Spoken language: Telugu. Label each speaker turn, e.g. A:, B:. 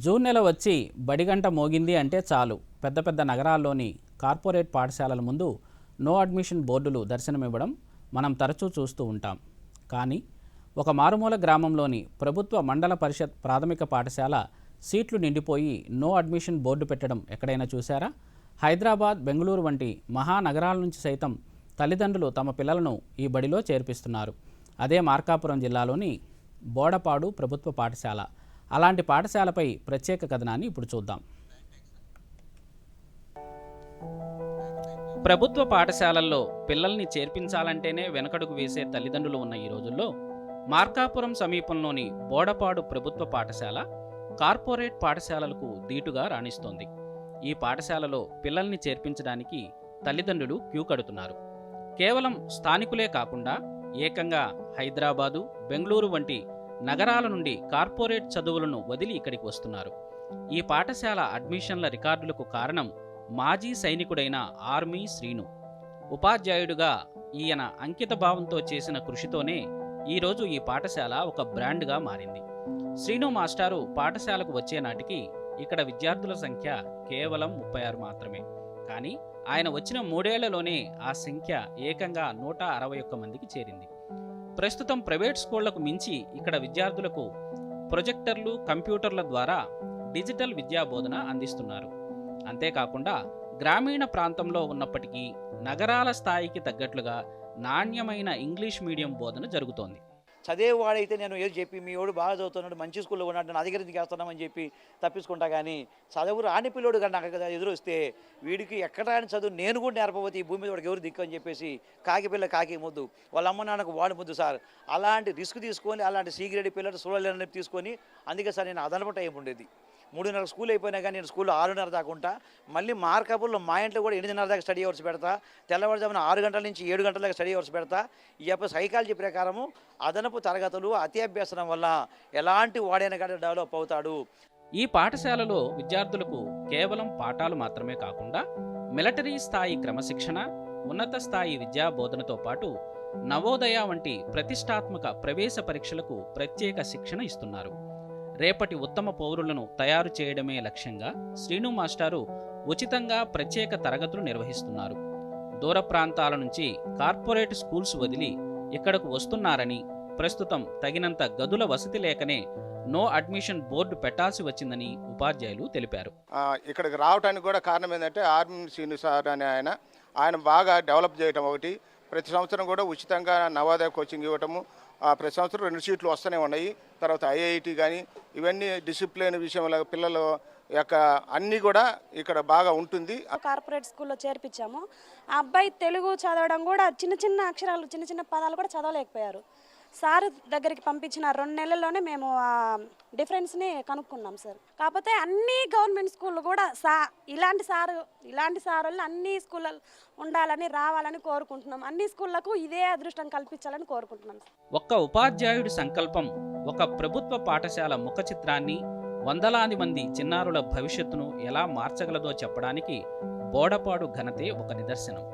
A: జూన్ నెల వచ్చి బడిగంట మోగింది అంటే చాలు పెద్ద పెద్ద నగరాల్లోని కార్పొరేట్ పాఠశాలల ముందు నో అడ్మిషన్ బోర్డులు దర్శనమివ్వడం మనం తరచూ చూస్తూ ఉంటాం. కానీ ఒక మారుమూల గ్రామంలోని ప్రభుత్వ మండల పరిషత్ ప్రాథమిక పాఠశాల సీట్లు నిండిపోయి నో అడ్మిషన్ బోర్డు పెట్టడం ఎక్కడైనా చూశారా? హైదరాబాద్, బెంగళూరు వంటి మహానగరాల నుంచి సైతం తల్లిదండ్రులు తమ పిల్లలను ఈ బడిలో చేర్పిస్తున్నారు. అదే మార్కాపురం జిల్లాలోని బోడపాడు ప్రభుత్వ పాఠశాల. అలాంటి పాఠశాలపై ప్రత్యేక కథనాన్ని ఇప్పుడు చూద్దాం. ప్రభుత్వ పాఠశాలల్లో పిల్లల్ని చేర్పించాలంటేనే వెనకడుగు వేసే తల్లిదండ్రులు ఉన్న ఈ రోజుల్లో మార్కాపురం సమీపంలోని బోడపాడు ప్రభుత్వ పాఠశాల కార్పొరేట్ పాఠశాలలకు దీటుగా రాణిస్తోంది. ఈ పాఠశాలలో పిల్లల్ని చేర్పించడానికి తల్లిదండ్రులు క్యూ కడుతున్నారు. కేవలం స్థానికులే కాకుండా ఏకంగా హైదరాబాదు, బెంగళూరు వంటి నగరాల నుండి కార్పొరేట్ చదువులను వదిలి ఇక్కడికి వస్తున్నారు. ఈ పాఠశాల అడ్మిషన్ల రికార్డులకు కారణం మాజీ సైనికుడైన ఆర్మీ శ్రీను. ఉపాధ్యాయుడిగా ఈయన అంకిత భావంతో చేసిన కృషితోనే ఈరోజు ఈ పాఠశాల ఒక బ్రాండ్గా మారింది. శ్రీను మాస్టారు పాఠశాలకు వచ్చే నాటికి ఇక్కడ విద్యార్థుల సంఖ్య కేవలం 36 మాత్రమే. కానీ ఆయన వచ్చిన 3 ఏళ్లలోనే ఆ సంఖ్య ఏకంగా 161 మందికి చేరింది. ప్రస్తుతం ప్రైవేట్ స్కూళ్లకు మించి ఇక్కడ విద్యార్థులకు ప్రొజెక్టర్లు, కంప్యూటర్ల ద్వారా డిజిటల్ విద్యా బోధన అందిస్తున్నారు. అంతేకాకుండా గ్రామీణ ప్రాంతంలో ఉన్నప్పటికీ నగరాల స్థాయికి తగ్గట్లుగా నాణ్యమైన ఇంగ్లీష్ మీడియం బోధన జరుగుతోంది.
B: చదివేవాడైతే నేను ఏది చెప్పి మీ వాడు బాగా చదువుతున్నాడు, మంచి స్కూల్లో ఉన్నాడు, నా దగ్గర ఎందుకు వేస్తున్నామని చెప్పి తప్పించుకుంటా. కానీ చదువు రాని పిల్లోడు కానీ నాకు కదా ఎదురు వస్తే వీడికి ఎక్కడ రాని చదువు నేను కూడా నేర్పబోతే ఈ భూమి మీద వాడికి ఎవరు దిక్కు అని చెప్పేసి కాకి పిల్ల కాకి ముద్దు, వాళ్ళ అమ్మ నాన్నకు వాడు ముద్దు సార్. అలాంటి రిస్క్ తీసుకొని అలాంటి సీగ్రేడ్ పిల్లలు సోలర్ని తీసుకొని అందుకే సార్ నేను అదనపట ఏమి ఉండేది. 3:30 స్కూల్ అయిపోయినా కానీ నేను స్కూల్లో 6:30 దాకా ఉంటా. మళ్ళీ మార్కాపుల్లో మా ఇంట్లో కూడా 8:30 దాకా స్టడీ అవర్స్ పెడతా. తెల్లవారుజామున 6 గంటల నుంచి 7 గంటల దాకా స్టడీ అవర్స్ పెడతా. ఈ యొక్క సైకాలజీ ప్రకారము అదనపు తరగతులు అతి అభ్యాసనం వల్ల ఎలాంటి వాడైనా కానీ డెవలప్ అవుతాడు.
A: ఈ పాఠశాలలో విద్యార్థులకు కేవలం పాఠాలు మాత్రమే కాకుండా మిలిటరీ స్థాయి క్రమశిక్షణ, ఉన్నత స్థాయి విద్యా బోధనతో పాటు నవోదయ వంటి ప్రతిష్టాత్మక ప్రవేశ పరీక్షలకు ప్రత్యేక శిక్షణ ఇస్తున్నారు. రేపటి ఉత్తమ పౌరులను తయారు చేయడమే లక్ష్యంగా శ్రీను మాస్టారు ఉచితంగా ప్రత్యేక తరగతులు నిర్వహిస్తున్నారు. దూర ప్రాంతాల నుంచి కార్పొరేట్ స్కూల్స్ వదిలి ఇక్కడకు వస్తున్నారని, ప్రస్తుతం తగినంత గదుల వసతి లేకనే నో అడ్మిషన్ బోర్డు పెట్టాల్సి వచ్చిందని ఉపాధ్యాయులు తెలిపారు.
C: ఇక్కడికి రావడానికి కూడా కారణం ఏంటంటే ఆర్మీ శ్రీను సార్ అనే ఆయన బాగా డెవలప్ చేయటం ఒకటి. ప్రతి సంవత్సరం కూడా ఉచితంగా నవోదయ కోచింగ్ ఇవ్వటము, ప్రతి సంవత్సరం 2 సీట్లు వస్తూనే ఉన్నాయి. తర్వాత ఐఐటి కానీ ఇవన్నీ డిసిప్లిన్ విషయంలో పిల్లల యొక్క అన్నీ కూడా ఇక్కడ బాగా ఉంటుంది.
D: కార్పొరేట్ స్కూల్లో చేర్పించాము. ఆ అబ్బాయి తెలుగు చదవడం కూడా చిన్న చిన్న అక్షరాలు, చిన్న చిన్న పదాలు కూడా చదవలేకపోయారు. సార్ దగ్గరికి పంపించిన 2 నెలల్లోనే మేము ఆ డిఫరెన్స్ని కనుక్కున్నాం సార్. కాకపోతే అన్ని గవర్నమెంట్ స్కూళ్ళు కూడా ఇలాంటి సార్లు అన్ని స్కూళ్ళలో ఉండాలని, రావాలని కోరుకుంటున్నాం. అన్ని స్కూళ్లకు ఇదే అదృష్టం కల్పించాలని కోరుకుంటున్నాం.
A: ఒక్క ఉపాధ్యాయుడి సంకల్పం ఒక ప్రభుత్వ పాఠశాల ముఖ చిత్రాన్ని, వందలాది మంది చిన్నారుల భవిష్యత్తును ఎలా మార్చగలదో చెప్పడానికి బోడపాడు ఘనతే ఒక నిదర్శనం.